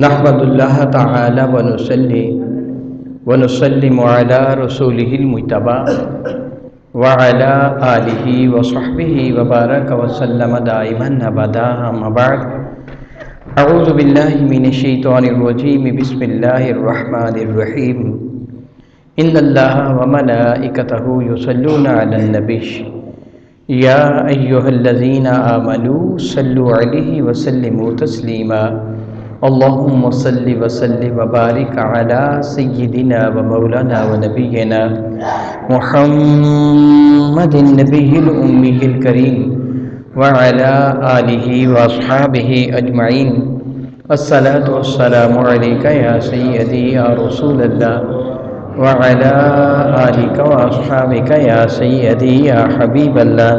نحمد اللہ تعالی ونسلم علی رسوله المجتبی وعلی آلہ وصحبہ وبارک وسلم دائما ابدا اما بعد اعوذ باللہ من الشیطان الرجیم بسم اللہ الرحمن الرحیم ان اللہ وملائکتہ یصلون علی النبی یا ایہا الذین آمنوا صلوا علیہ وسلموا تسلیما اللہم صلی وسلم وبارک علی سیدنا و مولانا و نبینا محمد النبی الامی الکریم وعلی آلہ و اصحابہ اجمعین الصلاة والسلام علیکہ یا سیدی یا رسول اللہ وعلی آلہ و اصحابہ یا سیدی یا حبیب اللہ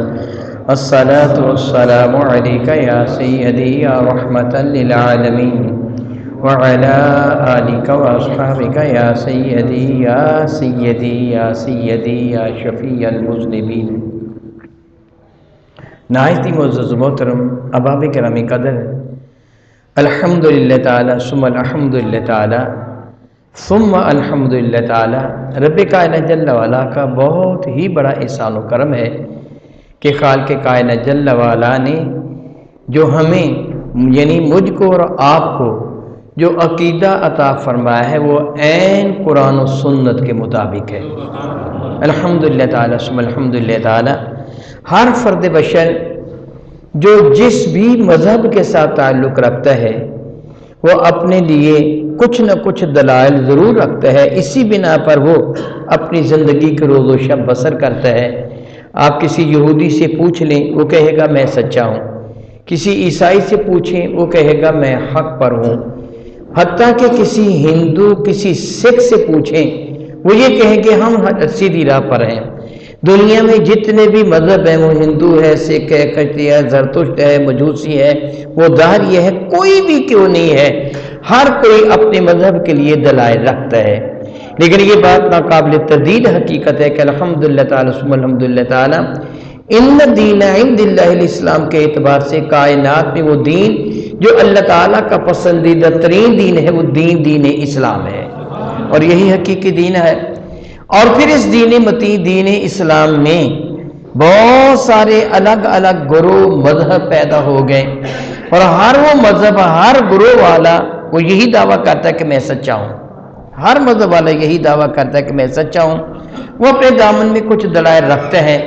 الصلاة والسلام علیکہ یا سیدی یا رحمتا للعالمین وعلی آلہ و اصحابہ یا سیدی یا سیدی یا سیدی یا شفیع المذنبین۔ نہایت معزز محترم احباب کرام قدر، الحمدللہ تعالی ثم الحمدللہ تعالی ثم الحمدللہ تعالی رب کائنات جل وعلا کا بہت ہی بڑا احسان و کرم ہے کہ خالق کائنات جل وعلا نے جو ہمیں یعنی مجھ کو اور آپ کو جو عقیدہ عطا فرمایا ہے وہ عین قرآن و سنت کے مطابق ہے۔ الحمدللہ تعالی ثم الحمدللہ تعالی ہر فرد بشر جو جس بھی مذہب کے ساتھ تعلق رکھتا ہے وہ اپنے لیے کچھ نہ کچھ دلائل ضرور رکھتا ہے، اسی بنا پر وہ اپنی زندگی کے روز و شب بسر کرتا ہے۔ آپ کسی یہودی سے پوچھ لیں وہ کہے گا میں سچا ہوں، کسی عیسائی سے پوچھیں وہ کہے گا میں حق پر ہوں، حتیٰ کہ کسی ہندو کسی سکھ سے پوچھیں وہ یہ کہیں کہ ہم سیدھی راہ پر ہیں۔ دنیا میں جتنے بھی مذہب ہیں، وہ ہندو ہے، سکھ ہے، کشتی ہے، زرتشت ہے، مجوسی ہے، وہ دہری ہے، کوئی بھی کیوں نہیں ہے، ہر کوئی اپنے مذہب کے لیے دلائل رکھتا ہے۔ لیکن یہ بات ناقابل تردید حقیقت ہے کہ الحمدللہ تعالی ثم الحمدللہ تعالی ان دین عند اللہ الاسلام کے اعتبار سے کائنات میں وہ دین جو اللہ تعالیٰ کا پسندیدہ ترین دین ہے وہ دین اسلام ہے، اور یہی حقیقی دین ہے۔ اور پھر اس دین متین دین اسلام میں بہت سارے الگ الگ گروہ مذہب پیدا ہو گئے، اور ہر وہ مذہب ہر گروہ والا وہ یہی دعویٰ کرتا ہے کہ میں سچا ہوں، ہر مذہب والا یہی دعویٰ کرتا ہے کہ میں سچا ہوں، وہ اپنے دامن میں کچھ دلائل رکھتے ہیں۔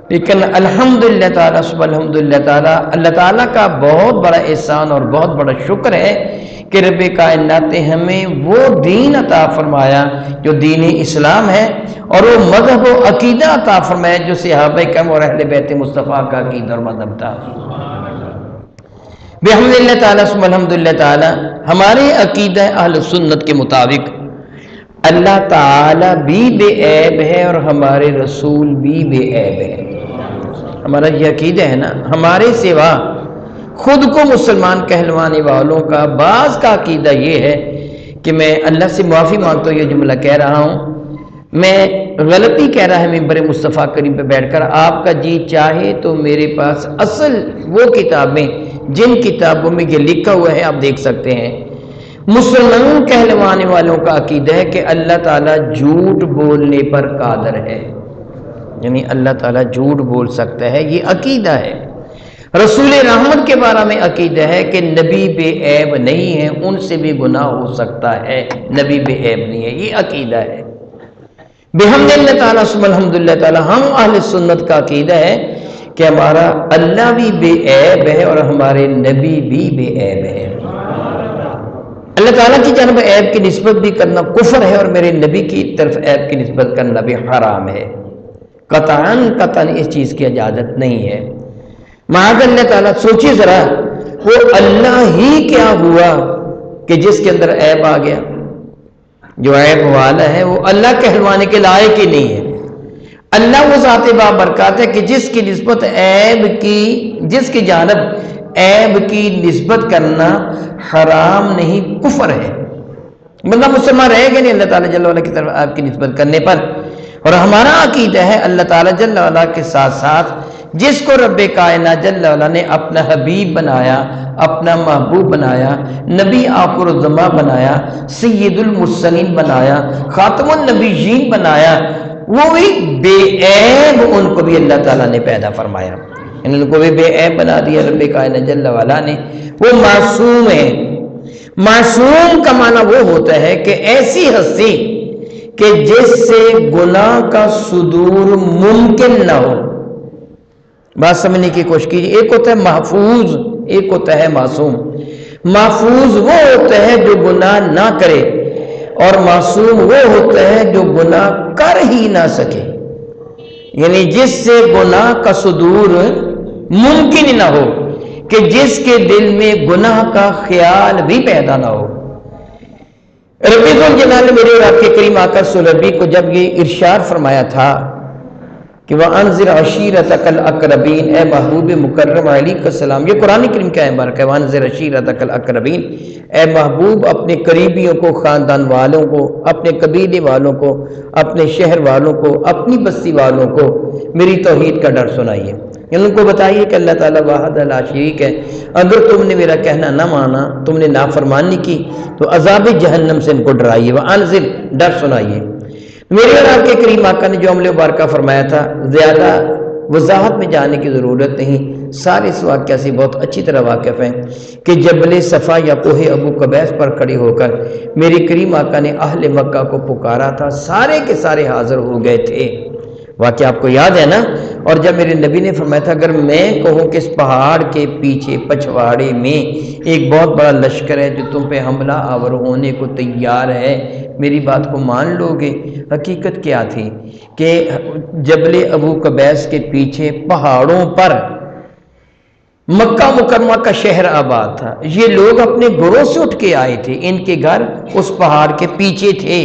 لیکن الحمدللہ تعالی ثم الحمدللہ تعالی اللہ تعالیٰ کا بہت بڑا احسان اور بہت بڑا شکر ہے کہ رب کائنات نے ہمیں وہ دین عطا فرمایا جو دین اسلام ہے، اور وہ مذہب و عقیدہ عطا فرمایا جو صحابہ کرام اور اہل بیت مصطفیٰ کا عقیدہ اور مذہب تھا۔ بحمدللہ تعالی ثم الحمدللہ تعالی ہمارے عقیدہ اہل سنت کے مطابق اللہ تعالی بھی بے عیب ہے اور ہمارے رسول بھی بے عیب ہے۔ ہمارا یہ عقیدہ ہے نا، ہمارے سوا خود کو مسلمان کہلوانے والوں کا بعض کا عقیدہ یہ ہے کہ میں اللہ سے معافی مانگتا ہوں، یہ جملہ کہہ رہا ہوں، میں غلطی کہہ رہا ہے ممبر مصطفیٰ کریم پہ بیٹھ کر، آپ کا جی چاہے تو میرے پاس اصل وہ کتابیں جن کتابوں میں یہ لکھا ہوا ہے آپ دیکھ سکتے ہیں۔ مسلمان کہلوانے والوں کا عقیدہ ہے کہ اللہ تعالیٰ جھوٹ بولنے پر قادر ہے، یعنی اللہ تعالیٰ جھوٹ بول سکتا ہے، یہ عقیدہ ہے۔ رسول رحمت کے بارے میں عقیدہ ہے کہ نبی بے عیب نہیں ہے، ان سے بھی گناہ ہو سکتا ہے، نبی بے عیب نہیں ہے، یہ عقیدہ ہے۔ بحمدللہ تعالی ثم الحمدللہ تعالی ہم اہل سنت کا عقیدہ ہے کہ ہمارا اللہ بھی بے عیب ہے اور ہمارے نبی بھی بے عیب ہے۔ اللہ تعالیٰ کی جانب عیب کی نسبت بھی کرنا کفر ہے، اور میرے نبی کی طرف عیب کی نسبت کرنا بھی حرام ہے، قطعاً اس چیز کی اجازت نہیں ہے۔ معاذ اللہ تعالیٰ سوچیے ذرا، وہ اللہ ہی کیا ہوا کہ جس کے اندر عیب آ گیا؟ جو عیب والا ہے وہ اللہ کہلوانے کے لائق ہی نہیں ہے۔ اللہ وہ ذات بابرکات ہے کہ جس کی نسبت جس کی جانب عیب کی نسبت کرنا حرام نہیں، کفر ہے۔ بندہ مسلمان رہے گا نہیں اللہ تعالیٰ جل وعلا کی طرف عیب کی نسبت کرنے پر۔ اور ہمارا عقیدہ ہے اللہ تعالیٰ جل وعلا کے ساتھ ساتھ جس کو رب کائنات جل وعلا نے اپنا حبیب بنایا، اپنا محبوب بنایا، نبی آخر الزماں بنایا، سید المرسلین بنایا، خاتم النبیین بنایا، وہ بھی بے عیب ان کو بھی اللہ تعالیٰ نے پیدا فرمایا، ان کو بھی بے عیب بنا دیا رب کائنات جل وعلا نے۔ وہ معصوم ہے۔ معصوم کا معنی وہ ہوتا ہے کہ ایسی ہستی کہ جس سے گناہ کا صدور ممکن نہ ہو۔ بات سمجھنے کی کوشش کیجیے، ایک ہوتا ہے محفوظ، ایک ہوتا ہے معصوم۔ محفوظ وہ ہوتا ہے جو گناہ نہ کرے، اور معصوم وہ ہوتا ہے جو گناہ کر ہی نہ سکے، یعنی جس سے گناہ کا صدور ممکن نہ ہو، کہ جس کے دل میں گناہ کا خیال بھی پیدا نہ ہو۔ رب ذوالجلال نے میرے اور آپ کے کریم آقا صلی اللہ علیہ وسلم کو جب یہ ارشاد فرمایا تھا کہ وَأَنذِرْ عَشِيرَتَكَ الْأَقْرَبِينَ، اے محبوب مکرم علیہ السلام، یہ قرآن کریم کا مبارک ہے، وَأَنذِرْ عَشِيرَتَكَ الْأَقْرَبِينَ، اے محبوب اپنے قریبیوں کو، خاندان والوں کو، اپنے قبیلے والوں کو، اپنے شہر والوں کو، اپنی بستی والوں کو میری توحید کا ڈر سنائیے، ان کو بتائیے کہ اللہ تعالیٰ واحد لا شریک ہے، اگر تم نے میرا کہنا نہ مانا، تم نے نافرمانی کی، تو عذاب جہنم سے ان کو ڈرائیے، وَأَنذِرْ، ڈر سنائیے۔ میرے اور آپ کے کریم آقا نے جو عمل مبارکہ فرمایا تھا، زیادہ وضاحت میں جانے کی ضرورت نہیں، سارے اس واقعہ سے بہت اچھی طرح واقف ہیں کہ جبل صفا یا کوہ ابو قبیس پر کھڑے ہو کر میرے کریم آقا نے اہل مکہ کو پکارا تھا، سارے کے سارے حاضر ہو گئے تھے، واقعہ آپ کو یاد ہے نا؟ اور جب میرے نبی نے فرمایا تھا اگر میں کہوں کہ اس پہاڑ کے پیچھے پچھواڑے میں ایک بہت بڑا لشکر ہے جو تم پہ حملہ آور ہونے کو تیار ہے، میری بات کو مان لو گے؟ حقیقت کیا تھی کہ جبل ابو قبیس کے پیچھے پہاڑوں پر مکہ مکرمہ کا شہر آباد تھا، یہ لوگ اپنے گھروں سے اٹھ کے آئے تھے، ان کے گھر اس پہاڑ کے پیچھے تھے،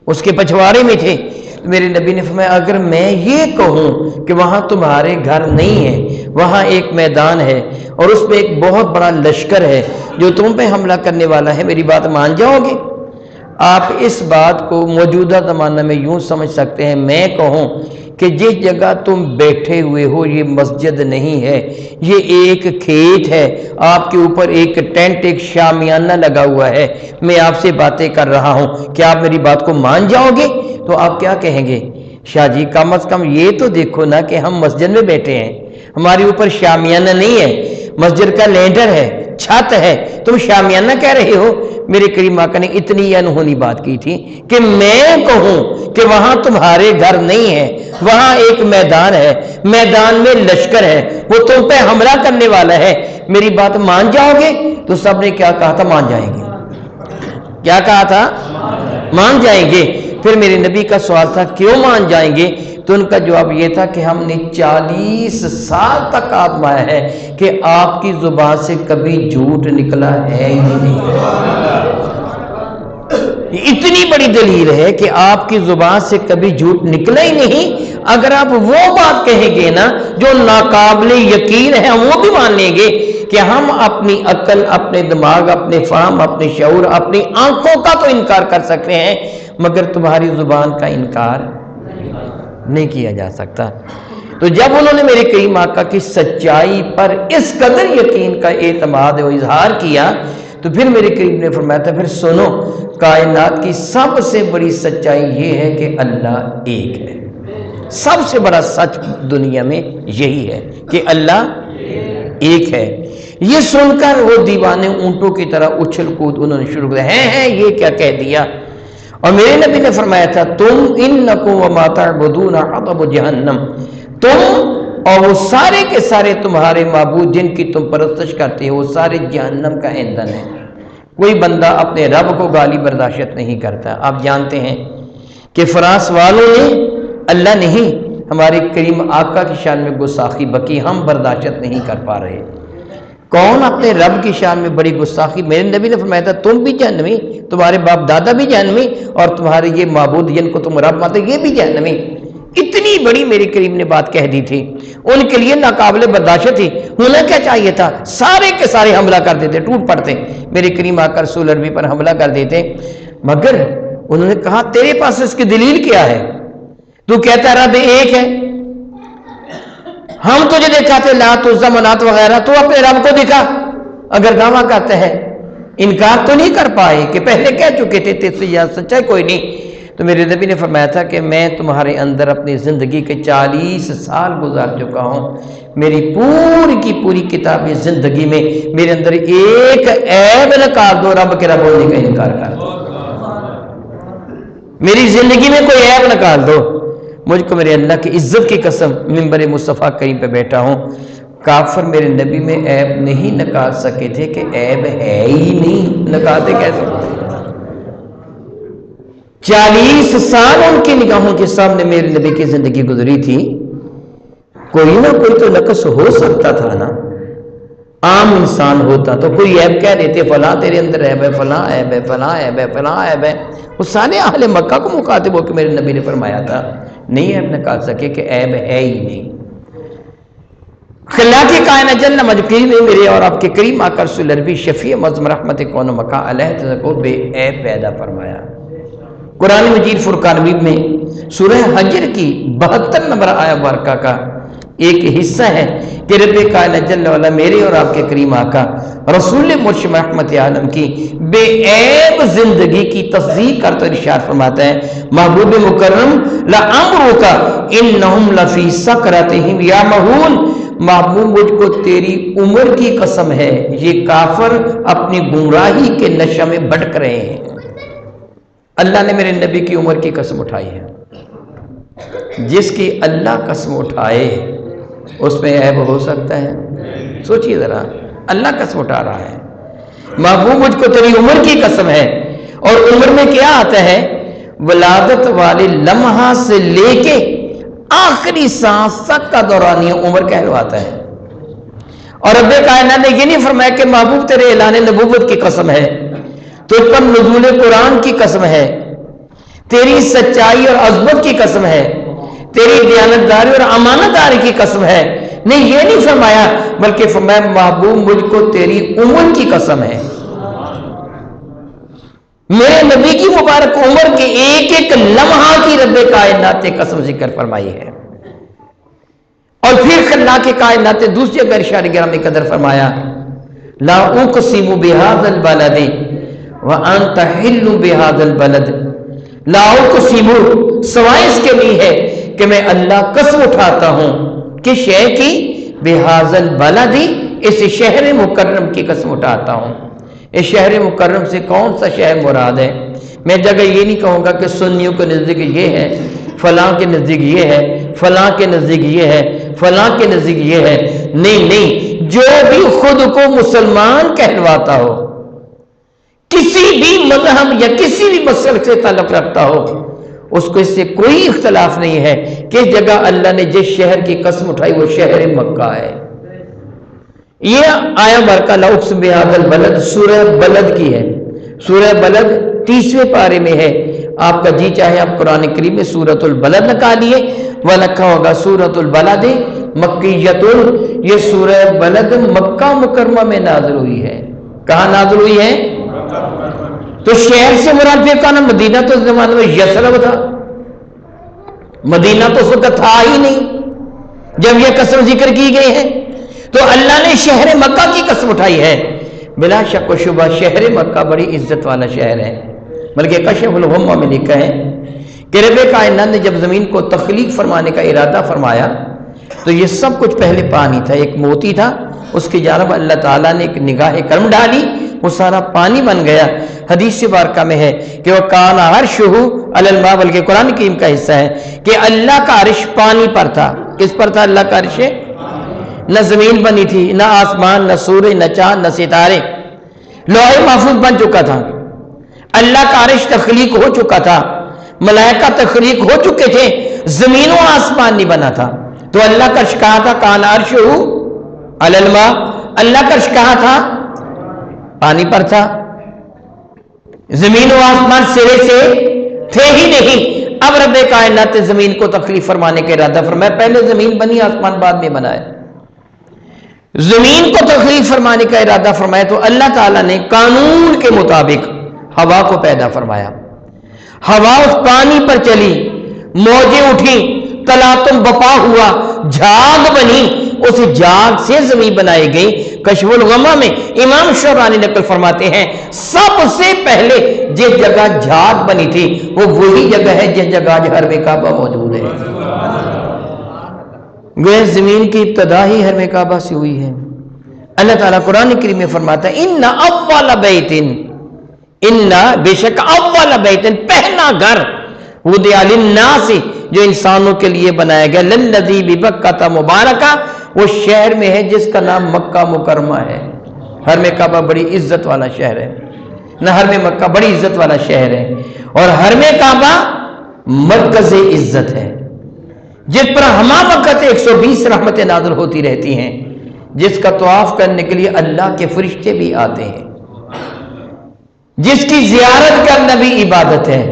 اس کے پچھواڑے میں تھے۔ میرے نبی نے فرمایا اگر میں یہ کہوں کہ وہاں تمہارے گھر نہیں ہے، وہاں ایک میدان ہے اور اس پہ ایک بہت بڑا لشکر ہے جو تم پہ حملہ کرنے والا ہے، میری بات مان جاؤ گے؟ آپ اس بات کو موجودہ زمانہ میں یوں سمجھ سکتے ہیں، میں کہوں کہ جس جگہ تم بیٹھے ہوئے ہو یہ مسجد نہیں ہے، یہ ایک کھیت ہے، آپ کے اوپر ایک ٹینٹ، ایک شامیانہ لگا ہوا ہے، میں آپ سے باتیں کر رہا ہوں، کیا آپ میری بات کو مان جاؤ گے؟ تو آپ کیا کہیں گے؟ شاہ جی کم از کم یہ تو دیکھو نا کہ ہم مسجد میں بیٹھے ہیں، ہمارے اوپر شامیانہ نہیں ہے، مسجد کا لینڈر ہے، چھت ہے، تم شامیانہ کہہ رہے ہو؟ میرے کریم آقا نے اتنی انہونی بات کی تھی کہ میں کہوں کہ وہاں تمہارے گھر نہیں ہے، وہاں ایک میدان ہے، میدان میں لشکر ہے، وہ تم پہ حملہ کرنے والا ہے، میری بات مان جاؤ گے؟ تو سب نے کیا کہا تھا؟ مان جائیں گے۔ کیا کہا تھا؟ مان جائیں گے۔ پھر میرے نبی کا سوال تھا کیوں مان جائیں گے؟ تو ان کا جواب یہ تھا کہ ہم نے 40 سال تک آزمایا ہے کہ آپ کی زبان سے کبھی جھوٹ نکلا ہے ہی نہیں۔ اتنی بڑی دلیل ہے کہ آپ کی زبان سے کبھی جھوٹ نکلا ہی نہیں۔ اگر آپ وہ بات کہیں گے نا جو ناقابل یقین ہے، ہم وہ بھی مان لیں گے کہ ہم اپنی عقل، اپنے دماغ، اپنے فہم، اپنے شعور، اپنی آنکھوں کا تو انکار کر سکتے ہیں مگر تمہاری زبان کا انکار نہیں کیا جا سکتا۔ تو جب انہوں نے میرے کریم آقا کی سچائی پر اس قدر یقین کا اعتماد و اظہار کیا تو پھر میرے کریم نے فرمایا تھا پھر سنو، کائنات کی سب سے بڑی سچائی یہ ہے کہ اللہ ایک ہے۔ سب سے بڑا سچ دنیا میں یہی ہے کہ اللہ ایک ہے۔ یہ سن کر وہ دیوانے اونٹوں کی طرح اچھل کود انہوں نے شروع کیا، ہیں یہ کیا کہہ دیا؟ اور میرے نبی نے فرمایا تھا تم انکم وما تعبدون حطب جہنم، تم اور وہ سارے کے سارے تمہارے معبود جن کی تم پرستش کرتے ہو وہ سارے جہنم کا ایندھن ہے۔ کوئی بندہ اپنے رب کو گالی برداشت نہیں کرتا۔ آپ جانتے ہیں کہ فرانس والوں نے اللہ نہیں ہمارے کریم آقا کی شان میں گستاخی بکی، ہم برداشت نہیں کر پا رہے۔ کون اپنے رب کی شان میں بڑی گستاخی؟ میرے نبی نے فرمایا تھا تم بھی جہنمی، تمہارے باپ دادا بھی جہنمی، اور تمہارے یہ معبود جن کو تم رب مانتے یہ بھی جہنمی۔ اتنی بڑی میرے کریم نے بات کہہ دی تھی، ان کے لیے ناقابل برداشت تھی۔ ہونا کیا چاہیے تھا؟ سارے کے سارے حملہ کر دیتے، ٹوٹ پڑتے، میرے کریم آقا رسول عربی پر حملہ کر دیتے، مگر انہوں نے کہا تیرے پاس اس کی دلیل کیا ہے؟ تو کہتا رب ایک ہے، ہم تجھے دکھاتے لات عزا منات وغیرہ، تو اپنے رب کو دکھا۔ اگر دعویٰ کرتے ہیں، انکار تو نہیں کر پائے کہ پہلے کہہ چکے تھے تیرے سے یہ سچا کوئی نہیں۔ تو میرے نبی نے فرمایا تھا کہ میں تمہارے اندر اپنی زندگی کے 40 سال گزار چکا ہوں، میری پوری کی پوری کتابی زندگی میں میرے اندر ایک عیب نکال دو، رب کے رب ہونے کا انکار کر دو، میری زندگی میں کوئی عیب نکال دو۔ مجھ کو میرے اللہ کی عزت کی قسم منبر مصطفیٰ کریم پہ بیٹھا ہوں، کافر میرے نبی میں عیب نہیں نکال سکے تھے کہ عیب ہے ہی نہیں، نکالتے کیسے؟ 40 سال ان کی نگاہوں کے سامنے میرے نبی کی زندگی گزری تھی، کوئی نہ کوئی تو نقص ہو سکتا تھا نا، عام انسان ہوتا تو کوئی عیب کہہ دیتے، فلاں تیرے اندر عیب ہے، فلاں عیب ہے، فلاں عیب ہے، فلاں عیب ہے۔ وہ سارے اہل مکہ کو مخاطب ہو کے میرے نبی نے فرمایا تھا، نہیں عیب نکال سکے کہ عیب ہے ہی نہیں۔ اللہ کی کائنات جل مجدہ نے میرے اور آپ کے کریم آقا رسول عربی شفیع معظم رحمت کون و مکان علیہ کو بے عیب پیدا فرمایا۔ قرآن مجید فرقان حمید میں سورہ حجر کی 72 نمبر آیہ مبارکہ کا ایک حصہ ہے کہ رب کائنات جل وعلا میرے اور آپ کے کریم آقا رسول مرشد رحمت عالم کی بے عیب زندگی کی تصدیق کرتے ارشاد فرماتا ہے، محبوب مکرم لعمرک انہم لفی سکرتہم یعمہون، محبوب مجھ کو تیری عمر کی قسم ہے، یہ کافر اپنی گمراہی کے نشہ میں بھٹک رہے ہیں۔ اللہ نے میرے نبی کی عمر کی قسم اٹھائی ہے، جس کی اللہ قسم اٹھائے اس میں عیب ہو سکتا ہے؟ سوچیے ذرا، اللہ قسم اٹھا رہا ہے، محبوب مجھ کو تیری عمر کی قسم ہے، اور عمر میں کیا آتا ہے؟ ولادت والے لمحہ سے لے کے آخری سانس تک کا دورانیہ عمر کہلواتا ہے۔ اور رب کائنات نے یہ نہیں فرمایا کہ محبوب تیرے اعلان نبوت کی قسم ہے، تجھ پر نزول قرآن کی قسم ہے، تیری سچائی اور عظمت کی قسم ہے، تیری دیانتداری اور امانت داری کی قسم ہے، نہیں یہ نہیں فرمایا، بلکہ فرمایا محبوب مجھ کو تیری عمر کی قسم ہے۔ میرے نبی کی مبارک عمر کے ایک ایک لمحہ کی رب کائنات نے قسم ذکر فرمائی ہے۔ اور پھر اللہ کے کائنات نے دوسری اگر ارشاد گرامی قدر فرمایا، لا اقسم بهذا البلد وانت حل بهذا البلد، لا اقسم سوائے اس کے نہیں ہے کہ میں اللہ قسم اٹھاتا ہوں کہ شے کی، بهذا البلد اس شہر مکرم کی قسم اٹھاتا ہوں۔ اس شہر مکرم سے کون سا شہر مراد ہے؟ میں جگہ یہ نہیں کہوں گا کہ سنیوں کے نزدیک یہ ہے، فلاں کے نزدیک یہ ہے، فلاں کے نزدیک یہ ہے، فلاں کے نزدیک یہ ہے، نہیں نہیں، جو بھی خود کو مسلمان کہلواتا ہو، کسی بھی مذہب یا کسی بھی مسلک سے تعلق رکھتا ہو، اس کو اس سے کوئی اختلاف نہیں ہے کہ اس جگہ اللہ نے جس شہر کی قسم اٹھائی وہ شہر مکہ ہے۔ یہ آیا برکہ لا اقسم بہذا البلد سورہ بلد کی ہے، سورہ بلد 30ویں پارے میں ہے۔ آپ کا جی چاہے آپ قرآن کریم میں سورۃ البلد نکالیے، وہ لکھا ہوگا سورۃ البلد مکیۃ، یہ سورہ بلد مکہ مکرمہ میں نازل ہوئی ہے۔ کہاں نازل ہوئی ہے؟ تو شہر سے مراد پھر کہا نا، مدینہ تو زمانے میں یثرب تھا، مدینہ تو اس وقت تھا ہی نہیں جب یہ قسم ذکر کی گئی ہے، تو اللہ نے شہر مکہ کی قسم اٹھائی ہے۔ بلا شک و شبہ شہر مکہ بڑی عزت والا شہر ہے، بلکہ کشف الغمہ میں لکھا ہے کہ رب کائنات نے جب زمین کو تخلیق فرمانے کا ارادہ فرمایا تو یہ سب کچھ پہلے پانی تھا، ایک موتی تھا، اس کی جانب اللہ تعالیٰ نے ایک نگاہ کرم ڈالی، وہ سارا پانی بن گیا۔ حدیث بارکہ میں ہے کہ وہ کان عرشہ علی الماء، بلکہ قرآن کریم کا حصہ ہے کہ اللہ کا عرش پانی پر تھا۔ کس پر تھا اللہ کا عرش؟ نہ زمین بنی تھی، نہ آسمان، نہ سورج، نہ چاند، نہ ستارے، لوح محفوظ بن چکا تھا، اللہ کا عرش تخلیق ہو چکا تھا، ملائکہ تخلیق ہو چکے تھے، زمین و آسمان نہیں بنا تھا۔ تو اللہ کا عرش کہاں تھا؟ کان عرشہ علی الماء، اللہ کا عرش کہاں تھا؟ پانی پر تھا، زمین و آسمان سرے سے تھے ہی نہیں۔ اب رب کائنات نے زمین کو تخلیق فرمانے کا ارادہ فرمایا، پہلے زمین بنی، آسمان بعد میں بنا ہے۔ زمین کو تخلیق فرمانے کا ارادہ فرمایا تو اللہ تعالیٰ نے قانون کے مطابق ہوا کو پیدا فرمایا، ہوا اس پانی پر چلی، موجیں اٹھی، تلاطم بپا ہوا، جھاگ بنی، اس جھاگ سے زمین بنائی گئی۔ کشف الغمہ میں امام شورانی نقل فرماتے ہیں سب سے پہلے جس جگہ جھاگ بنی تھی وہ وہی جگہ ہے جس جگہ آج حرم کعبہ موجود ہے۔ گویا زمین کی ابتدا ہی حرم کعبہ سے ہوئی ہے۔ اللہ تعالیٰ قرآن کریم میں فرماتا ہے ان اول بیت، ان بے شک اول بیت، پہلا گھر وضع للناس جو انسانوں کے لیے بنایا گیا، للذی ببکۃ مبارکہ، وہ شہر میں ہے جس کا نام مکہ مکرمہ ہے۔ حرم کعبہ بڑی عزت والا شہر ہے، نہ حرم مکہ بڑی عزت والا شہر ہے، اور حرم کعبہ مرکز عزت ہے جس پر ہمہ وقت 120 رحمتیں نازل ہوتی رہتی ہیں، جس کا طواف کرنے کے لیے اللہ کے فرشتے بھی آتے ہیں، جس کی زیارت کرنا بھی عبادت ہے۔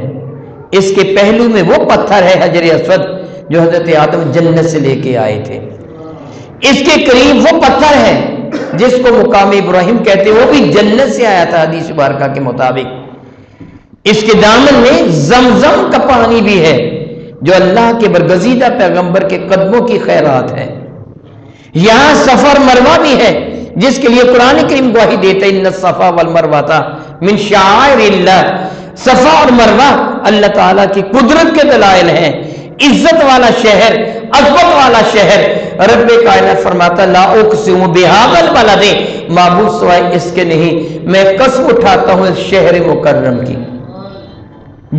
اس کے پہلو میں وہ پتھر ہے حجر اسود جو حضرت آدم جنت سے لے کے آئے تھے، اس کے قریب وہ پتھر ہے جس کو مقام ابراہیم کہتے ہیں، وہ بھی جنت سے آیا تھا حدیث مبارکہ کے مطابق۔ اس کے دامن میں زمزم کا پانی بھی ہے جو اللہ کے برگزیدہ پیغمبر کے قدموں کی خیرات ہے۔ یہاں صفا اور مروہ بھی ہے جس کے لیے قرآن کریم گواہی دیتا ہے ان الصفا والمروہ من شعائر اللہ، صفا اور مروہ اللہ تعالیٰ کی قدرت کے دلائل ہیں۔ عزت والا شہر، عظمت والا شہر، رب کائنات فرماتا لا اقسم بہذا البلد، معبود سوائے اس کے نہیں، میں قسم اٹھاتا ہوں اس شہر مکرم کی۔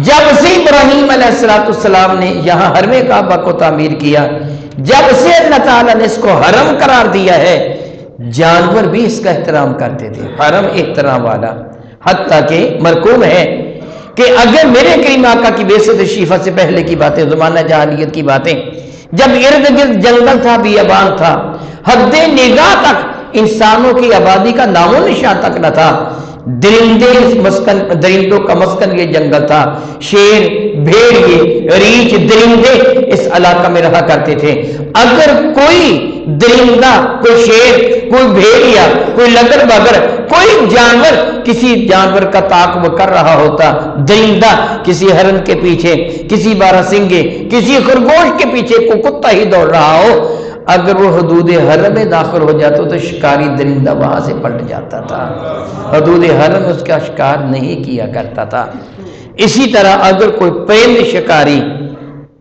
جب سے ابراہیم علیہ السلام نے یہاں حرم کعبہ کو تعمیر کیا، جب سے اللہ تعالیٰ نے اس کو حرم قرار دیا ہے، جانور بھی اس کا احترام کرتے تھے، حرم احترام والا، حتیٰ کہ مرقوم ہے کہ اگر میرے کریم آقا کی بعثت شریفہ سے پہلے کی باتیں، زمانہ جاہلیت کی باتیں، جب ارد گرد جنگل تھا، بیابان تھا، حد نگاہ تک انسانوں کی آبادی کا نام و نشان تک نہ تھا، درندوں کا مسکن یہ جنگل تھا، شیر، بھیڑیے، ریچھ، درندے اس علاقہ میں رہا کرتے تھے۔ اگر کوئی درندہ، کوئی شیر، کوئی بھیڑیا، کوئی لگر بگر، کوئی جانور کسی جانور کا تعاقب کر رہا ہوتا، درندہ کسی ہرن کے پیچھے، کسی باراسنگے، کسی خرگوش کے پیچھے کوئی کتا ہی دوڑ رہا ہو، اگر وہ حدود حرم میں داخل ہو جاتا تو شکاری درندہ وہاں سے پلٹ جاتا تھا، حدود حرم اس کا شکار نہیں کیا کرتا تھا۔ اسی طرح اگر کوئی پرند شکاری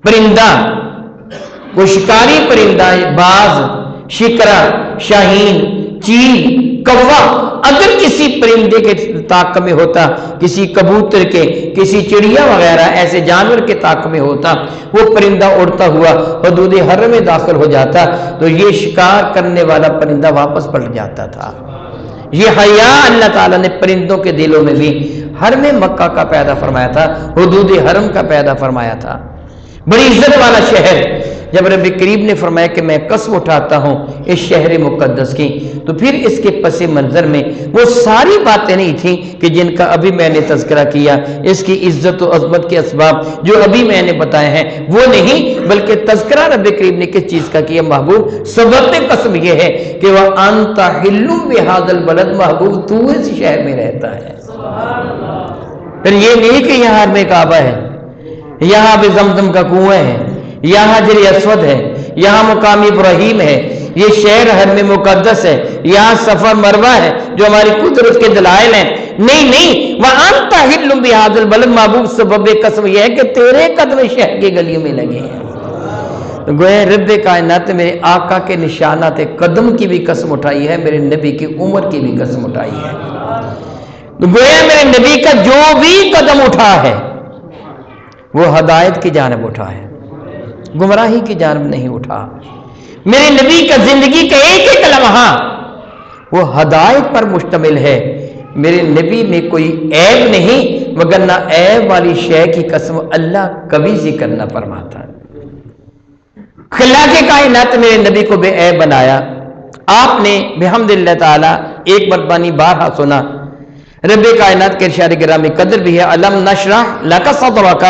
پرندہ، کوئی شکاری پرندہ، باز، شکرا، شاہین، چیل، کوا، اگر کسی پرندے کے طاقت میں ہوتا، کسی کبوتر کے، کسی چڑیا وغیرہ ایسے جانور کے طاقت میں ہوتا، وہ پرندہ اڑتا ہوا حدود حرم میں داخل ہو جاتا تو یہ شکار کرنے والا پرندہ واپس پلٹ جاتا تھا۔ یہ حیا اللہ تعالیٰ نے پرندوں کے دلوں میں بھی حرم مکہ کا پیدا فرمایا تھا، حدود حرم کا پیدا فرمایا تھا۔ بڑی عزت والا شہر، جب رب کریم نے فرمایا کہ میں قسم اٹھاتا ہوں اس شہر مقدس کی، تو پھر اس کے پس منظر میں وہ ساری باتیں نہیں تھیں کہ جن کا ابھی میں نے تذکرہ کیا، اس کی عزت و عظمت کے اسباب جو ابھی میں نے بتائے ہیں وہ نہیں، بلکہ تذکرہ رب کریم نے کس چیز کا کیا محبوب؟ سبب قسم یہ ہے کہ وَأَنْتَ حِلٌّ بِهَذَا الْبَلَدِ، محبوب تو اس شہر میں رہتا ہے۔ پھر یہ نہیں کہ یہاں حرم کعبہ ہے، یہاں بھی زمزم کا کنواں ہے، یہاں حجر اسود ہے، یہاں مقام ابراہیم ہے، یہ شہر حرم مقدس ہے، یہاں صفا مروہ ہے جو ہماری قدرت کے دلائل ہیں۔ نہیں نہیں، وَأَنْتَ حِلٌّ بِهَذَا الْبَلَدِ، محبوب سبب قسم یہ ہے کہ تیرے قدم شہر کی گلیوں میں لگے ہیں۔ تو گویا رب کائنات میرے آقا کے نشانات قدم کی بھی قسم اٹھائی ہے، میرے نبی کی عمر کی بھی قسم اٹھائی ہے۔ تو گویا میرے نبی کا جو بھی قدم اٹھا ہے وہ ہدایت کی جانب اٹھا ہے، گمراہی کی جانب نہیں اٹھا۔ میرے نبی کا زندگی کا ایک ایک لمحہ وہ ہدایت پر مشتمل ہے۔ میرے نبی میں کوئی عیب نہیں، وگرنہ عیب والی شے کی قسم اللہ کبھی ذکر نہ فرماتا۔ خلاق کائنات میرے نبی کو بے عیب بنایا۔ آپ نے بحمد اللہ تعالی ایک مرتبہ بارہا سنا، رب کائنات کے ارشاد گرامی قدر بھی ہے، الم نشرح لک صدرک،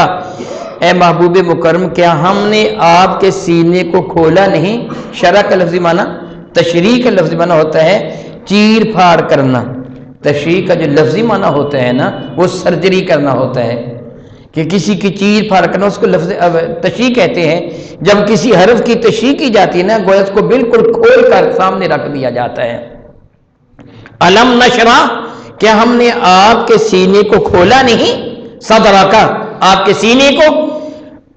اے محبوب مکرم کیا ہم نے آپ کے سینے کو کھولا نہیں؟ شرح کا لفظی معنی، تشریح کا لفظی معنی ہوتا ہے چیر پھاڑ کرنا، تشریح کا جو لفظی معنی ہوتا ہے نا وہ سرجری کرنا ہوتا ہے کہ کسی کی چیر پھاڑ کرنا، اس کو لفظ تشریح کہتے ہیں۔ جب کسی حرف کی تشریح کی جاتی ہے نا، گویا اس کو بالکل کھول کر سامنے رکھ دیا جاتا ہے۔ الم نشرح، کیا ہم نے آپ کے سینے کو کھولا نہیں؟ صدرہ کا، آپ کے سینے کو۔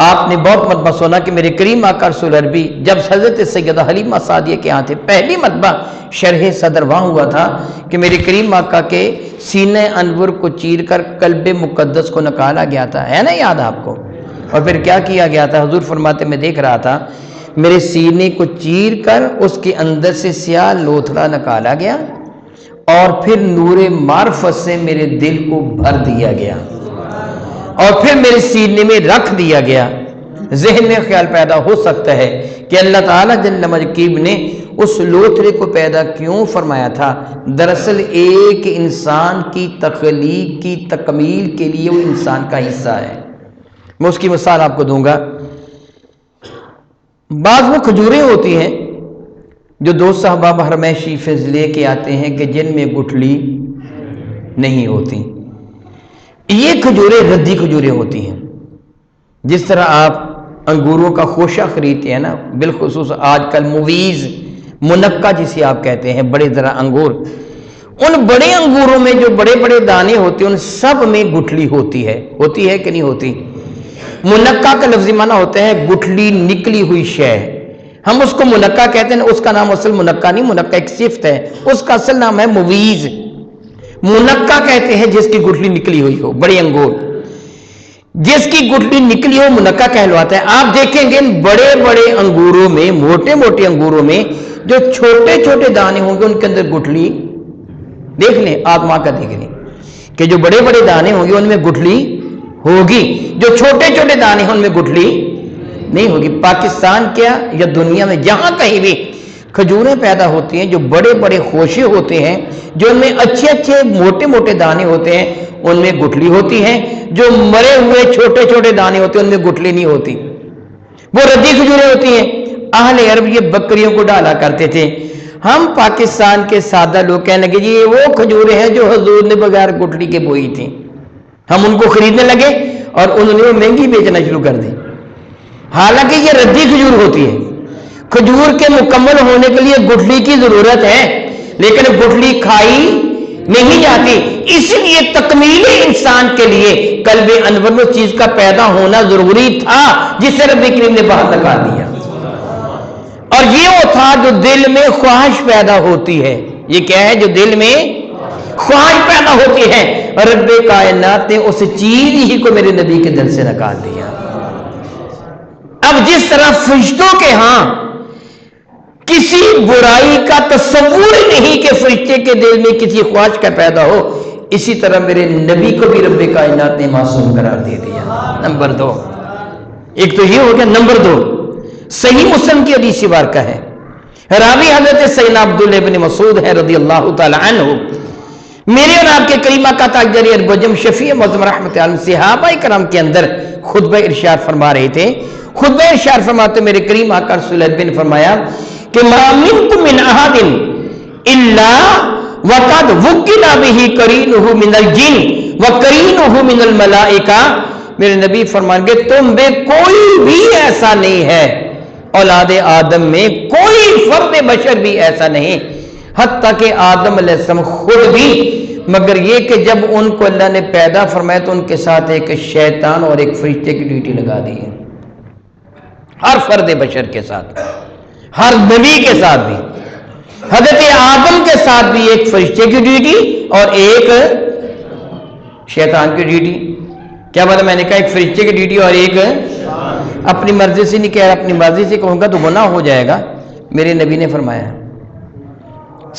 آپ نے بہت مرتبہ سنا کہ میرے کریم آقا رسول عربی جب حضرت سیدہ حلیمہ سعدیہ کے ہاں تھے، پہلی مرتبہ شرح صدر وہاں ہوا تھا کہ میرے کریم آقا کے سینہ انور کو چیر کر قلب مقدس کو نکالا گیا تھا، ہے نا یاد آپ کو؟ اور پھر کیا کیا گیا تھا؟ حضور فرماتے میں دیکھ رہا تھا میرے سینے کو چیر کر اس کے اندر سے سیاہ لوتھڑا نکالا گیا اور پھر نور معرفت سے میرے دل کو بھر دیا گیا اور پھر میرے سینے میں رکھ دیا گیا۔ ذہن میں خیال پیدا ہو سکتا ہے کہ اللہ تعالیٰ جل مجید نے اس لوتھڑے کو پیدا کیوں فرمایا تھا؟ دراصل ایک انسان کی تخلیق کی تکمیل کے لیے وہ انسان کا حصہ ہے۔ میں اس کی مثال آپ کو دوں گا۔ بعض وہ کھجوریں ہوتی ہیں جو دو صحابہ بحرمہ شریف لے کے آتے ہیں کہ جن میں گٹھلی نہیں ہوتی۔ یہ کھجوریں ردی کھجوریں ہوتی ہیں۔ جس طرح آپ انگوروں کا خوشہ خریدتے ہیں نا، بالخصوص آج کل مویز منقع جسے آپ کہتے ہیں، بڑے ذرا انگور، ان بڑے انگوروں میں جو بڑے بڑے دانے ہوتے ہیں ان سب میں گٹھلی ہوتی ہے کہ نہیں ہوتی؟ منقع کا لفظی معنی ہوتا ہے گٹھلی نکلی ہوئی شے۔ ہم اس کو منقع کہتے ہیں، اس کا نام اصل منقع نہیں، منقع ایک صفت ہے، اس کا اصل نام ہے مویز۔ منقع کہتے ہیں جس کی گٹھلی نکلی ہوئی ہو، بڑے انگور جس کی گٹھلی نکلی ہو منقع کہلواتا ہے۔ آپ دیکھیں گے ان بڑے بڑے انگوروں میں، موٹے موٹے انگوروں میں جو چھوٹے چھوٹے دانے ہوں گے ان کے اندر گٹھلی دیکھ لیں، آزما کر دیکھ لیں کہ جو بڑے بڑے دانے ہوں گے ان میں گٹھلی ہوگی، جو چھوٹے چھوٹے دانے ہیں ان میں گٹھلی نہیں ہوگی۔ پاکستان کیا یا دنیا میں جہاں کہیں بھی کھجوریں پیدا ہوتی ہیں جو بڑے بڑے خوشے ہوتے ہیں، جو ان میں اچھے اچھے موٹے موٹے دانے ہوتے ہیں ان میں گٹھلی ہوتی ہیں، جو مرے ہوئے چھوٹے چھوٹے دانے ہوتے ہیں ان میں گٹھلی نہیں ہوتی، وہ ردی کھجوریں ہوتی ہیں۔ اہل عرب یہ بکریوں کو ڈالا کرتے تھے۔ ہم پاکستان کے سادہ لوگ کہنے لگے جی یہ وہ کھجوریں ہیں جو حضور نے بغیر گٹھلی کے بوئی تھیں۔ ہم ان کو خریدنے لگے اور انہوں نے وہ مہنگی بیچنا شروع کر دی، حالانکہ یہ ردی کھجور ہوتی ہے۔ کھجور کے مکمل ہونے کے لیے گٹھلی کی ضرورت ہے، لیکن گٹھلی کھائی نہیں جاتی، اس لیے تکمیل انسان کے لیے قلب انور میں اس چیز کا پیدا ہونا ضروری تھا جسے رب کریم نے باہر نکال دیا۔ اور یہ وہ تھا جو دل میں خواہش پیدا ہوتی ہے۔ یہ کیا ہے جو دل میں خواہش پیدا ہوتی ہے؟ رب کائنات نے اس چیز ہی کو میرے نبی کے دل سے نکال دیا۔ اب جس طرح فرشتوں کے ہاں کسی برائی کا تصور نہیں کہ فرشتے کے دل میں کسی خواہش کا پیدا ہو، اسی طرح میرے نبی کو بھی رب کائنات نے معصوم قرار دے دیا۔ نمبر 2، ایک تو یہ ہو گیا۔ نمبر 2، صحیح مسلم کی حدیث بارکہ ہے، راوی حضرت سیدنا عبداللہ بن مسعود ہے رضی اللہ تعالی عنہ۔ میرے اور آپ کے کریم آقا تاجدار اربجم شفیع معظم رحمت عالم صحابہ کرام کے اندر خطبہ ارشاد فرما رہے تھے۔ خطبہ ارشاد فرماتے میرے کریم آقا رسول اللہ نے فرمایا کہ ما منکم من احد الا وقد وکل به قرینہ من الجن وقرینہ من الملائکہ۔ میرے نبی فرمان گے تم میں کوئی بھی ایسا نہیں ہے، اولاد آدم میں کوئی فرد بشر بھی ایسا نہیں، حتیٰ کہ آدم علیہ السلام خود بھی، مگر یہ کہ جب ان کو اللہ نے پیدا فرمایا تو ان کے ساتھ ایک شیطان اور ایک فرشتے کی ڈیوٹی لگا دی ہے۔ ہر فرد بشر کے ساتھ، ہر نبی کے ساتھ بھی، حضرت آدم کے ساتھ بھی ایک فرشتے کی ڈیوٹی اور ایک شیطان کی ڈیوٹی۔ کیا بات ہے؟ میں نے کہا ایک فرشتے کی ڈیوٹی اور ایک اپنی مرضی سے نہیں کہہ رہا، اپنی مرضی سے کہوں گا تو گناہ ہو جائے گا۔ میرے نبی نے فرمایا،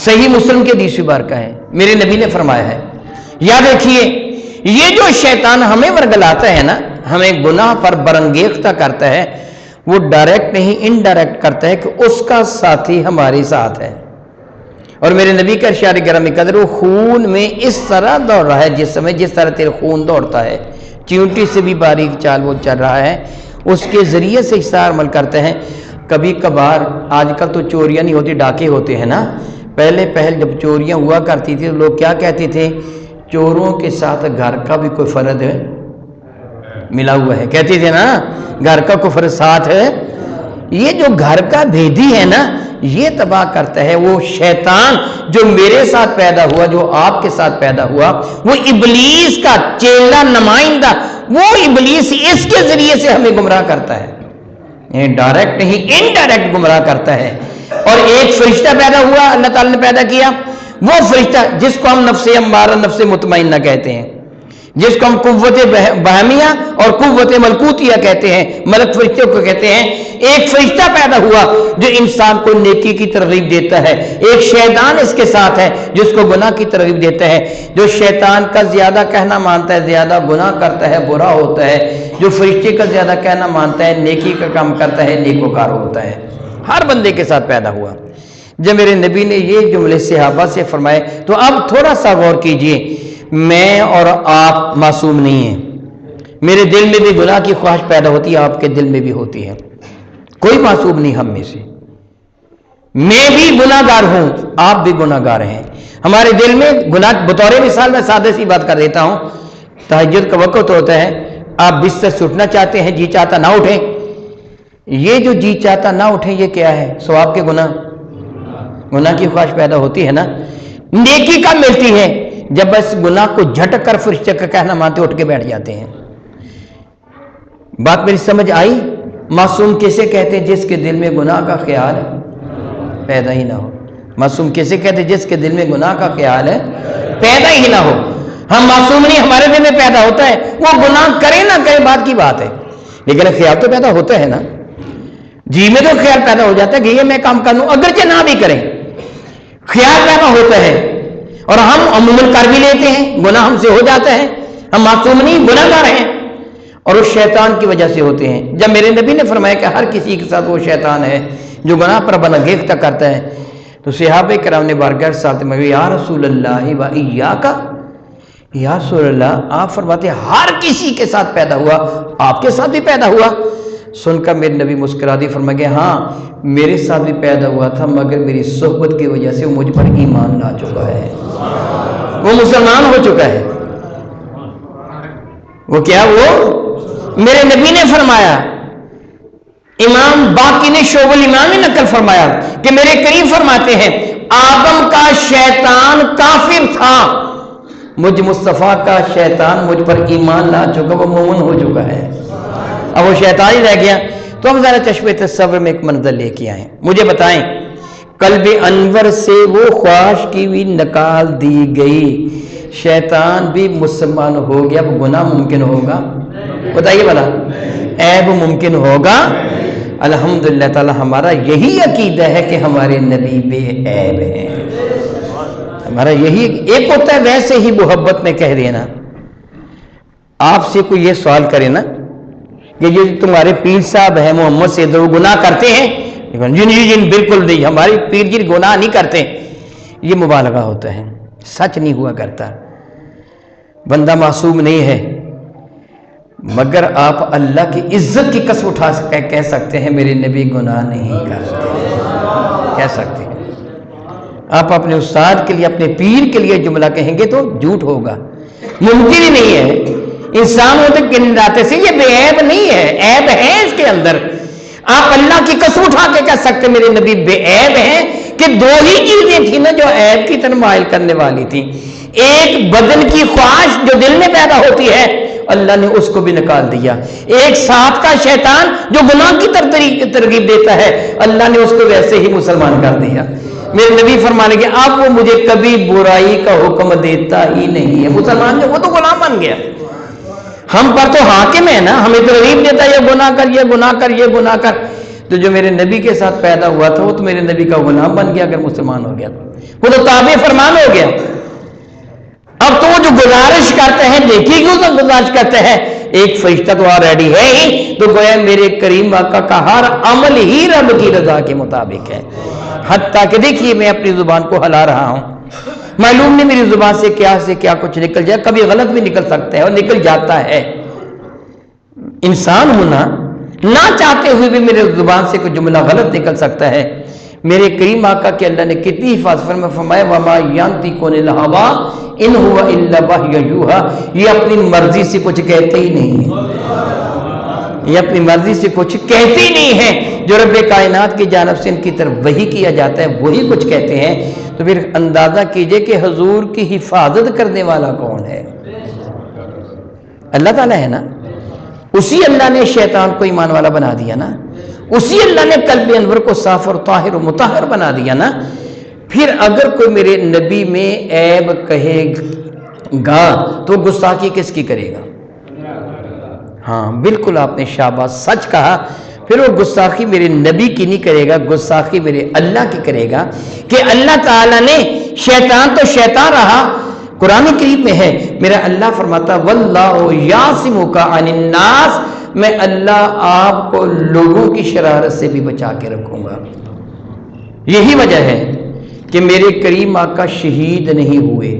صحیح مسلم کے حدیث بارکہ ہے، میرے نبی نے فرمایا ہے۔ یاد رکھیے یہ جو شیطان ہمیں ورگلاتا ہے نا، ہمیں گناہ پر برانگیختہ کرتا ہے، وہ ڈائریکٹ نہیں انڈائریکٹ کرتا ہے کہ اس کا ساتھی ہمارے ساتھ ہے۔ اور میرے نبی کا ارشاد گرامی قدر، وہ خون میں اس طرح دوڑ رہا ہے جس طرح تیرے خون دوڑتا ہے، چیونٹی سے بھی باریک چال وہ چل رہا ہے، اس کے ذریعے سے اس طرح عمل کرتے ہیں۔ کبھی کبھار، آج کل تو چوریاں نہیں ہوتی، ڈاکے ہوتے ہیں نا، پہلے جب چوریاں ہوا کرتی تھی لوگ کیا کہتے تھے؟ چوروں کے ساتھ گھر کا بھی کوئی فرد ملا ہوا ہے. کہتے تھے نا گھر کا کفر ساتھ ہے. یہ جو گھر کا بھیدی ہے نا یہ تباہ کرتا ہے. وہ شیطان جو میرے ساتھ پیدا ہوا, جو آپ کے ساتھ پیدا ہوا, وہ ابلیس کا چیلا نمائندہ, وہ ابلیس اس کے ذریعے سے ہمیں گمراہ کرتا ہے, ڈائریکٹ نہیں انڈائریکٹ گمراہ کرتا ہے. اور ایک فرشتہ پیدا ہوا, اللہ تعالیٰ نے پیدا کیا, وہ فرشتہ جس کو ہم نفس امارہ نفس مطمئنہ کہتے ہیں, جس کو ہم قوت بہمیہ اور قوت ملکوتیہ کہتے ہیں, ملک فرشتوں کو کہتے ہیں. ایک فرشتہ پیدا ہوا جو انسان کو نیکی کی ترغیب دیتا ہے. ایک شیطان اس کے ساتھ ہے جس کو گناہ کی ترغیب دیتا ہے. جو شیطان کا زیادہ کہنا مانتا ہے زیادہ گناہ کرتا ہے, برا ہوتا ہے. جو فرشتے کا زیادہ کہنا مانتا ہے نیکی کا کام کرتا ہے, نیکوکار ہوتا ہے. ہر بندے کے ساتھ پیدا ہوا. جب میرے نبی نے یہ جملے صحابہ سے فرمائے تو اب تھوڑا سا غور کیجئے, میں اور آپ معصوم نہیں ہیں. میرے دل میں بھی گناہ کی خواہش پیدا ہوتی ہے, آپ کے دل میں بھی ہوتی ہے. کوئی معصوم نہیں ہم میں سے. میں بھی گناہ گار ہوں, آپ بھی گناہ گار ہیں. ہمارے دل میں گناہ, بطور مثال میں سادہ سی بات کر دیتا ہوں. تہجد کا وقت ہوتا ہے, آپ بستر سے اٹھنا چاہتے ہیں, جی چاہتا نہ اٹھیں. یہ جو جی چاہتا نہ اٹھیں یہ کیا ہے؟ ثواب کے گناہ کی خواہش پیدا ہوتی ہے نا. نیکی کا ملتی ہے جب بس گناہ کو جھٹک کر فرشتے کا کہنا مانتے اٹھ کے بیٹھ جاتے ہیں. بات میری سمجھ آئی؟ معصوم کیسے کہتے ہیں؟ جس کے دل میں گناہ کا خیال پیدا ہی نہ ہو. معصوم کیسے کہتے ہیں؟ جس کے دل میں گناہ کا خیال ہے پیدا ہی نہ ہو. ہم معصوم نہیں, ہمارے دل میں پیدا ہوتا ہے. وہ گناہ کرے نہ کرے بات کی بات ہے, لیکن خیال تو پیدا ہوتا ہے نا. جی میں تو خیال پیدا ہو جاتا ہے کہ یہ میں کام کر لوں, اگرچہ نہ بھی کریں خیال پیدا ہوتا ہے. اور ہم عموماً کر بھی لیتے ہیں, گناہ ہم سے ہو جاتا ہے. ہم معصوم نہیں, گناہ گار ہیں, اور اس شیطان کی وجہ سے ہوتے ہیں. جب میرے نبی نے فرمایا کہ ہر کسی کے ساتھ وہ شیطان ہے جو گناہ پر بنگیختہ کرتا ہے, تو صحابہ کرام نے بارگاہ ساتھ میں یا رسول اللہ و ایاک, یا رسول اللہ آپ فرماتے ہیں ہر کسی کے ساتھ پیدا ہوا, آپ کے ساتھ بھی پیدا ہوا. سن کر میرے نبی مسکرا دی, فرما گئے ہاں میرے ساتھ بھی پیدا ہوا تھا, مگر میری صحبت کی وجہ سے وہ مجھ پر ایمان لا چکا ہے, وہ مسلمان ہو چکا ہے. وہ کیا؟ وہ میرے نبی نے فرمایا, امام باقی نے شعب الایمان میں نقل فرمایا کہ میرے کریم فرماتے ہیں آدم کا شیطان کافر تھا, مجھ مصطفیٰ کا شیطان مجھ پر ایمان لا چکا, وہ مومن ہو چکا ہے. اب وہ شیطان ہی رہ گیا. تو ہم ذرا چشمے تصور میں ایک منظر لے کے آئیں. مجھے بتائیں قلب انور سے وہ خواہش کی بھی نکال دی گئی, شیطان بھی مسلمان ہو گیا, اب گناہ ممکن ہوگا؟ بتائیے بھلا, عیب ممکن ہوگا؟ الحمدللہ تعالی ہمارا یہی عقیدہ ہے کہ ہمارے نبی بے عیب ہیں. ہمارا یہی ایک ہوتا ہے ویسے ہی محبت میں کہہ دینا. آپ سے کوئی یہ سوال کرے نا کہ یہ تمہارے پیر صاحب ہیں محمد سے, وہ گناہ کرتے ہیں؟ جی بالکل نہیں, ہماری پیر جی گناہ نہیں کرتے. یہ مبالغہ ہوتا ہے, سچ نہیں ہوا کرتا. بندہ معصوم نہیں ہے, مگر آپ اللہ کی عزت کی قسم اٹھا کہہ سکتے ہیں میرے نبی گناہ نہیں کرتے, کہہ سکتے ہیں. آپ اپنے استاد کے لیے, اپنے پیر کے لیے جملہ کہیں گے تو جھوٹ ہوگا, ممکن ہی نہیں ہے. انسان ہوتے گنراتے سے یہ بے عیب نہیں ہے, عیب ہے اس کے اندر. آپ اللہ کی قسم اٹھا کے کہہ سکتے میرے نبی بے عیب ہیں کہ دو ہی چیزیں تھیں نا جو عیب کی طرف مائل کرنے والی تھی. ایک بدن کی خواہش جو دل میں پیدا ہوتی ہے, اللہ نے اس کو بھی نکال دیا. ایک ساتھ کا شیطان جو گناہ کی ترغیب دیتا ہے, اللہ نے اس کو ویسے ہی مسلمان کر دیا. میرے نبی فرمانے کے اب وہ مجھے کبھی برائی کا حکم دیتا ہی نہیں ہے. مسلمان جو وہ تو غلام بن گیا, ہم پر تو حاکم ہے نا, ہمیں ترغیب دیتا ہے یہ گناہ کر, یہ گناہ کر, یہ گناہ کر. تو جو میرے نبی کے ساتھ پیدا ہوا تھا وہ تو میرے نبی کا غلام بن گیا. اگر مسلمان ہو گیا تو وہ تو تابع فرمان ہو گیا. اب تو وہ جو گزارش کرتے ہیں, دیکھیے کیوں تو گزارش کرتے ہیں, ایک فرشتہ تو آلریڈی ہے ہی, تو گویا میرے کریم آقا کا ہر عمل ہی رب کی رضا کے مطابق ہے. حتیٰ کہ دیکھیے میں اپنی زبان کو ہلا رہا ہوں, معلوم نہیں میری زبان سے کیا کچھ نکل جائے, کبھی غلط بھی نکل سکتا ہے اور نکل جاتا ہے. انسان ہونا, نہ چاہتے ہوئے بھی میرے زبان سے کوئی جملہ غلط نکل سکتا ہے. میرے کریم آقا کے اللہ نے کتنی حفاظت فرمایا وما ینطق عن الہوا ان هو الا وحی یوحی، یہ اپنی مرضی سے کچھ کہتے ہی نہیں ہیں، یہ اپنی مرضی سے کچھ کہتے ہی نہیں ہیں، جو رب کائنات کی جانب سے ان کی طرف وحی کیا جاتا ہے وہی کچھ کہتے ہیں۔ تو پھر اندازہ کیجئے کہ حضور کی حفاظت کرنے والا کون ہے؟ اللہ تعالیٰ ہے نا، اسی اللہ نے شیطان کو ایمان والا بنا دیا نا، اسی اللہ نے قلب انور کو صاف اور طاہر و مطہر بنا دیا نا۔ پھر اگر کوئی میرے نبی میں عیب کہے گا تو گستاخی کس کی کرے گا؟ ہاں بالکل آپ نے شاباش سچ کہا، پھر وہ گستاخی میرے نبی کی نہیں کرے گا، گستاخی میرے اللہ کی کرے گا کہ اللہ تعالیٰ نے شیطان تو شیطان رہا، قرآن کریم میں ہے میرا اللہ فرماتا واللہ یعصمک عن الناس، میں اللہ آپ کو لوگوں کی شرارت سے بھی بچا کے رکھوں گا۔ یہی وجہ ہے کہ میرے کریم آقا شہید نہیں ہوئے،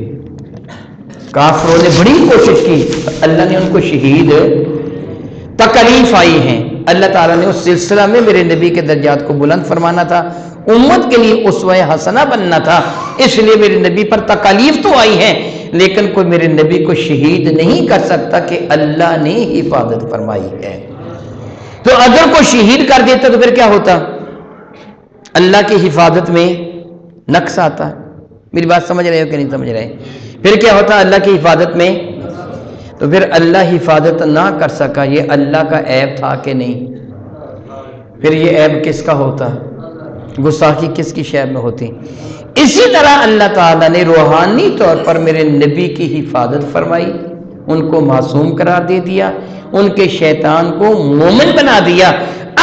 کافروں نے بڑی کوشش کی، اللہ نے ان کو شہید، تکلیف آئی ہیں، اللہ تعالیٰ نے اس سلسلہ میں میرے نبی کے درجات کو بلند فرمانا تھا، امت کے لیے اسوہ حسنہ بننا تھا، اس لیے میرے نبی پر تکالیف تو آئی ہیں، لیکن کوئی میرے نبی کو شہید نہیں کر سکتا کہ اللہ نے حفاظت فرمائی ہے۔ تو اگر کوئی شہید کر دیتا تو پھر کیا ہوتا؟ اللہ کی حفاظت میں نقص آتا۔ میری بات سمجھ رہے ہو کہ نہیں سمجھ رہے؟ پھر کیا ہوتا اللہ کی حفاظت میں؟ تو پھر اللہ حفاظت نہ کر سکا، یہ اللہ کا عیب تھا کہ نہیں؟ پھر یہ عیب کس کا ہوتا؟ گستاخی کس کی شے میں ہوتی؟ اسی طرح اللہ تعالیٰ نے روحانی طور پر میرے نبی کی حفاظت فرمائی، ان کو معصوم قرار دے دیا، ان کے شیطان کو مومن بنا دیا۔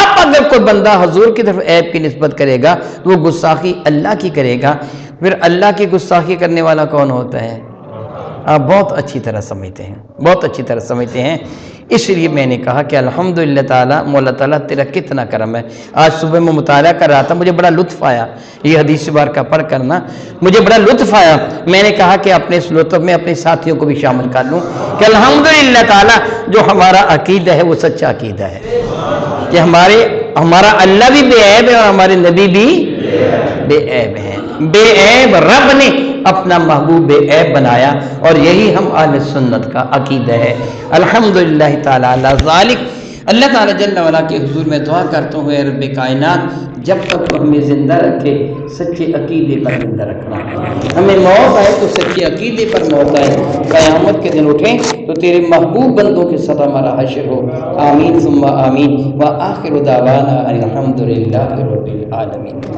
اب اگر کوئی بندہ حضور کی طرف عیب کی نسبت کرے گا تو وہ گستاخی اللہ کی کرے گا، پھر اللہ کی گستاخی کرنے والا کون ہوتا ہے؟ آپ بہت اچھی طرح سمجھتے ہیں، بہت اچھی طرح سمجھتے ہیں۔ اس لیے میں نے کہا کہ الحمدللہ تعالیٰ، مولا تعالیٰ تیرا کتنا کرم ہے۔ آج صبح میں مطالعہ کر رہا تھا، مجھے بڑا لطف آیا، یہ حدیث بار کا پڑھ کرنا مجھے بڑا لطف آیا۔ میں نے کہا کہ اپنے اس لطف میں اپنے ساتھیوں کو بھی شامل کر لوں کہ الحمدللہ تعالیٰ جو ہمارا عقیدہ ہے وہ سچا عقیدہ ہے کہ ہمارا اللہ بھی بے عیب ہے اور ہمارے نبی بھی بے عیب ہیں۔ بے عیب رب نے اپنا محبوب بے عیب بنایا، اور یہی ہم اہل سنت کا عقیدہ ہے۔ الحمدللہ تعالیٰ علی ذالک۔ اللہ تعالیٰ جل وعلا کے حضور میں دعا کرتا ہوں اے رب کائنات، جب تک تو ہمیں زندہ رکھے سچے عقیدے پر زندہ رکھنا، ہمیں موت آئے تو سچے عقیدے پر موت آئے، قیامت کے دن اٹھیں تو تیرے محبوب بندوں کے ساتھ ہمارا حشر ہو۔ آمین ثم آمین، وآخر دعوانا الحمدللہ رب العالمین۔